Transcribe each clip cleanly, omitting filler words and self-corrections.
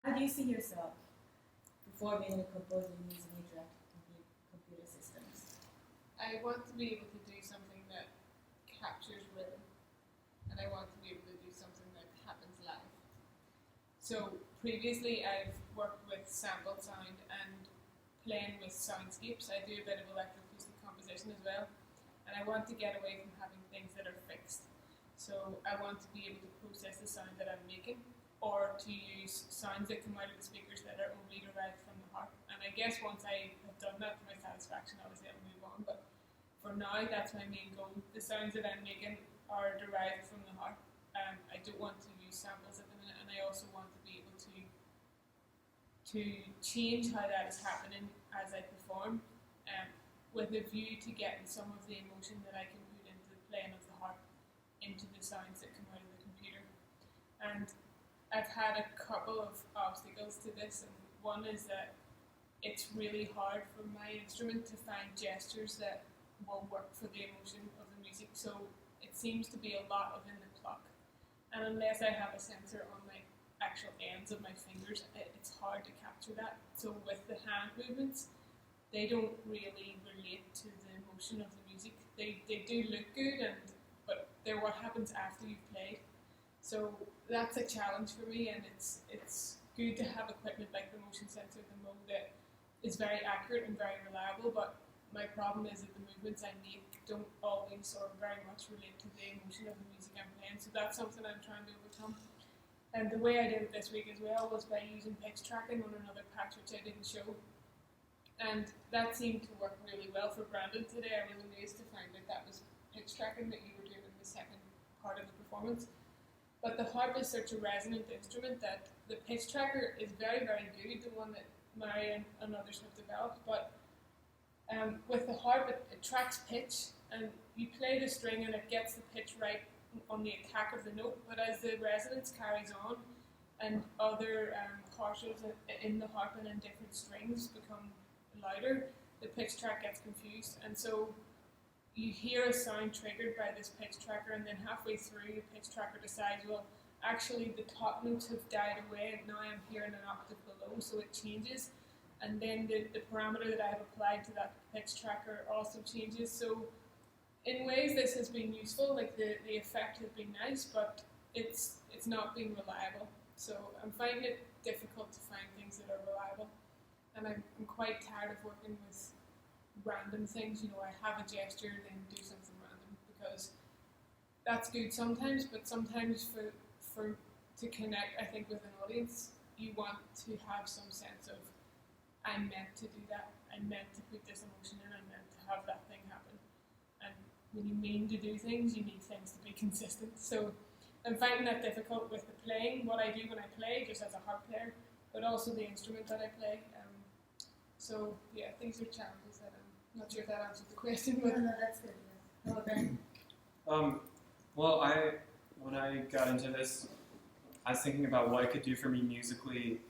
How do you see yourself performing and composing using interactive computer systems? I want to be able to do something that captures rhythm, and I want to be able to do something that happens live. So previously I've worked with sampled sound and playing with soundscapes. I do a bit of electroacoustic composition as well, and I want to get away from having things that are fixed. So I want to be able to process the sound that I'm making, or to use sounds that come out of the speakers that are only derived from the harp. And I guess once I have done that to my satisfaction, obviously I'll move on. But for now, that's my main goal. The sounds that I'm making are derived from the harp. I don't want to use samples at the minute, and I also want to be able to change how that is happening as I perform, with a view to getting some of the emotion that I can put into the playing of the harp into the sounds that come out of the computer. And I've had a couple of obstacles to this, and one is that it's really hard for my instrument to find gestures that will work for the emotion of the music. So it seems to be a lot of in the pluck, and unless I have a sensor on my actual ends of my fingers, it's hard to capture that. So with the hand movements, they don't really relate to the emotion of the music. They do look good, but they're what happens after you've played. So that's a challenge for me, and it's good to have equipment like the motion sensor, the Mo, that is very accurate and very reliable. But my problem is that the movements I make don't always or very much relate to the emotion of the music I'm playing. So that's something I'm trying to overcome. And the way I did it this week as well was by using pitch tracking on another patch which I didn't show. And that seemed to work really well for Brandon today. I was amazed to find that that was pitch tracking that you were doing in the second part of the performance. But the harp is such a resonant instrument that the pitch tracker is very, very good, the one that Mary and others have developed. But with the harp, it tracks pitch, and you play the string and it gets the pitch right on the attack of the note. But as the resonance carries on and other harshes in the harp and in different strings become louder, the pitch track gets confused. And so you hear a sound triggered by this pitch tracker, and then halfway through, the pitch tracker decides, well, actually the top notes have died away, and now I'm hearing an octave below, so it changes. And then the parameter that I have applied to that pitch tracker also changes. So in ways this has been useful, like the effect has been nice, but it's not been reliable. So I'm finding it difficult to find things that are reliable. And I'm quite tired of working with random things. You know, I have a gesture, then do something random, because that's good sometimes, but sometimes for to connect, I think, with an audience, you want to have some sense of, I'm meant to do that, I'm meant to put this emotion in, I'm meant to have that thing happen. And when you mean to do things, you need things to be consistent. So I'm finding that difficult with the playing, what I do when I play, just as a harp player, but also the instrument that I play. So yeah, these are challenges that I'm not sure if that answers the question. But No, that's good. Yeah. How about Ben? Well, when I got into this, I was thinking about what it could do for me musically,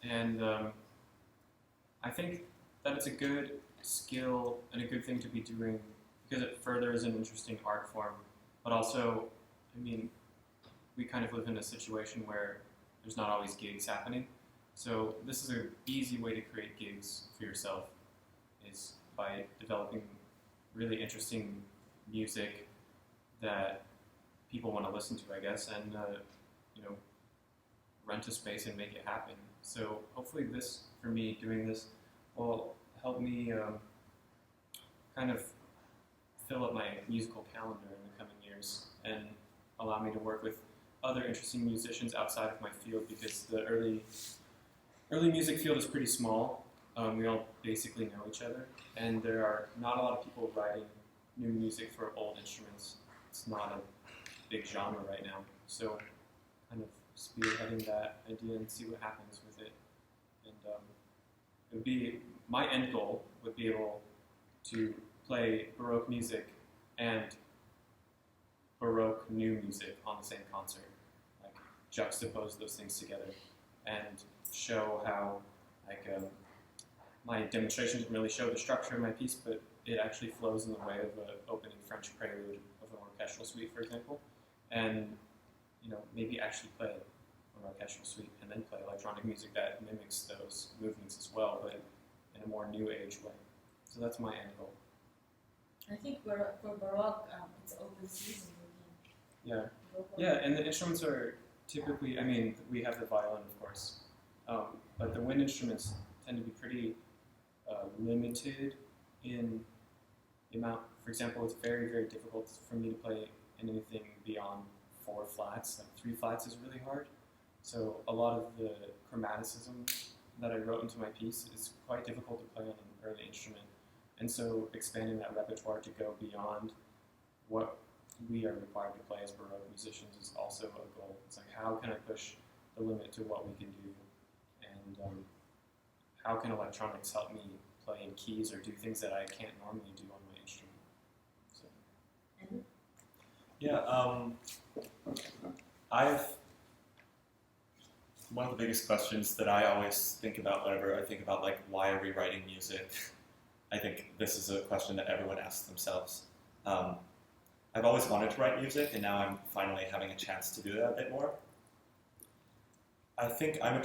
and I think that it's a good skill and a good thing to be doing because it furthers an interesting art form. But also, I mean, we kind of live in a situation where there's not always gigs happening. So this is an easy way to create gigs for yourself, is by developing really interesting music that people want to listen to, I guess, and rent a space and make it happen. So hopefully this, for me, doing this, will help me kind of fill up my musical calendar in the coming years and allow me to work with other interesting musicians outside of my field, because the early music field is pretty small. We all basically know each other, and there are not a lot of people writing new music for old instruments. It's not a big genre right now. So kind of spearheading that idea and see what happens with it. And it would be, my end goal would be able to play Baroque music and Baroque new music on the same concert, like juxtapose those things together and show how, like, my demonstration didn't really show the structure of my piece, but it actually flows in the way of an opening French prelude of an orchestral suite, for example, and maybe actually play it or orchestral suite, and then play electronic music that mimics those movements as well, but in a more new age way. So that's my end goal. I think for Baroque, it's open season. Yeah. Yeah, and the instruments are typically, I mean, we have the violin, of course, but the wind instruments tend to be pretty limited in the amount. For example, it's very, very difficult for me to play in anything beyond 4 flats. Like 3 flats is really hard. So a lot of the chromaticism that I wrote into my piece is quite difficult to play on an early instrument. And so expanding that repertoire to go beyond what we are required to play as Baroque musicians is also a goal. It's like, how can I push the limit to what we can do? And how can electronics help me play in keys or do things that I can't normally do on my instrument? So. Yeah, one of the biggest questions that I always think about whenever I think about, like, why are we writing music? I think this is a question that everyone asks themselves. I've always wanted to write music, and now I'm finally having a chance to do that a bit more. I think I'm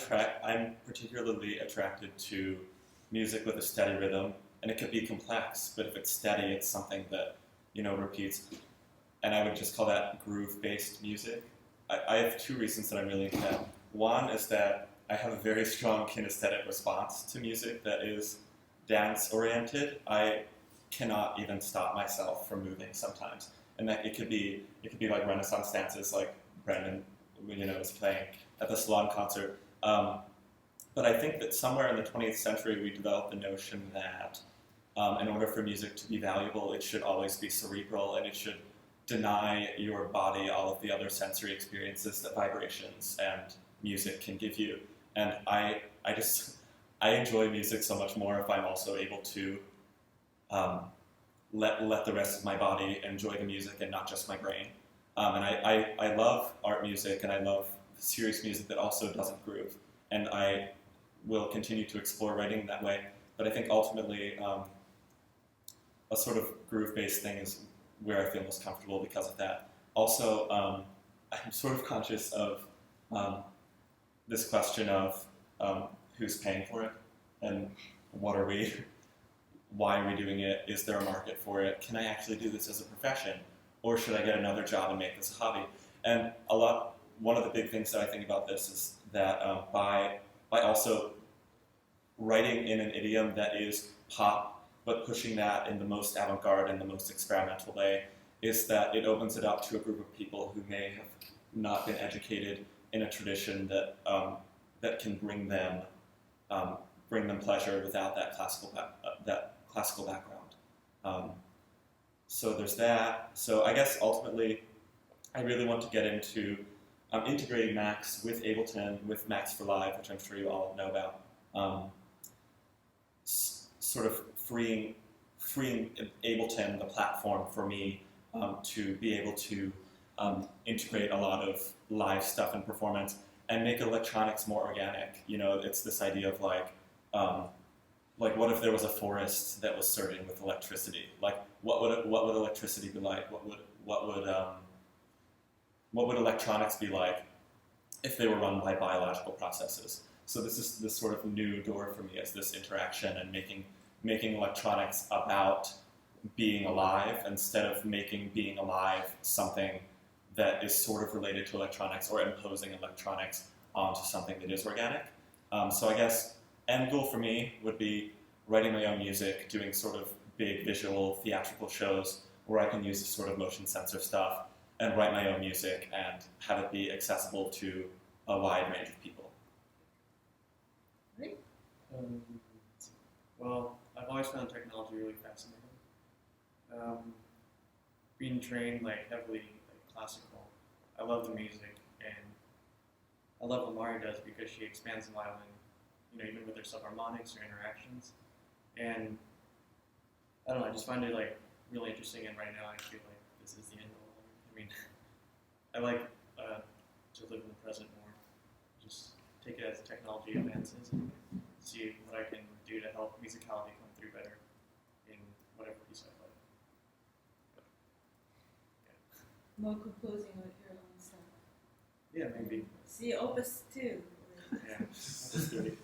particularly attracted to music with a steady rhythm, and it could be complex, but if it's steady, it's something that, repeats. And I would just call that groove-based music. I have 2 reasons that I'm really into that. One is that I have a very strong kinesthetic response to music that is dance-oriented. I cannot even stop myself from moving sometimes. And that it could be like Renaissance dances, like Brendan, was playing at the Salon concert. But I think that somewhere in the 20th century, we developed the notion that in order for music to be valuable, it should always be cerebral, and it should deny your body all of the other sensory experiences that vibrations and music can give you. And I enjoy music so much more if I'm also able to let the rest of my body enjoy the music and not just my brain. And I love art music, and I love serious music that also doesn't groove. And I will continue to explore writing that way. But I think ultimately a sort of groove-based thing is where I feel most comfortable because of that. Also, I'm sort of conscious of this question of who's paying for it, and why are we doing it? Is there a market for it? Can I actually do this as a profession? Or should I get another job and make this a hobby? And one of the big things that I think about this is that by also writing in an idiom that is pop, but pushing that in the most avant-garde and the most experimental way, is that it opens it up to a group of people who may have not been educated in a tradition that can bring them pleasure without that classical background. So there's that. So I guess ultimately, I really want to get into integrating Max with Ableton, with Max for Live, which I'm sure you all know about. Sort of freeing Ableton, the platform for me, to be able to integrate a lot of live stuff and performance and make electronics more organic. It's this idea of like what if there was a forest that was surging with electricity? Like, what would electricity be like? What would electronics be like if they were run by biological processes? So this is this sort of new door for me, as this interaction and making electronics about being alive instead of making being alive something that is sort of related to electronics or imposing electronics onto something that is organic. So I guess end goal for me would be writing my own music, doing sort of big visual theatrical shows where I can use this sort of motion sensor stuff and write my own music and have it be accessible to a wide range of people. Great. Well, I've always found technology really fascinating. Being trained heavily classical, I love the music, and I love what Mari does because she expands the violin, even with her subharmonics or interactions. And I don't know, I just find it really interesting. And right now, I feel like this is the end of all. I mean, I like to live in the present more. Just take it as technology advances and see what I can do to help musicality come through better in whatever piece I play. More composing with your own stuff. Yeah, maybe. See Opus 2. Yeah. That's great.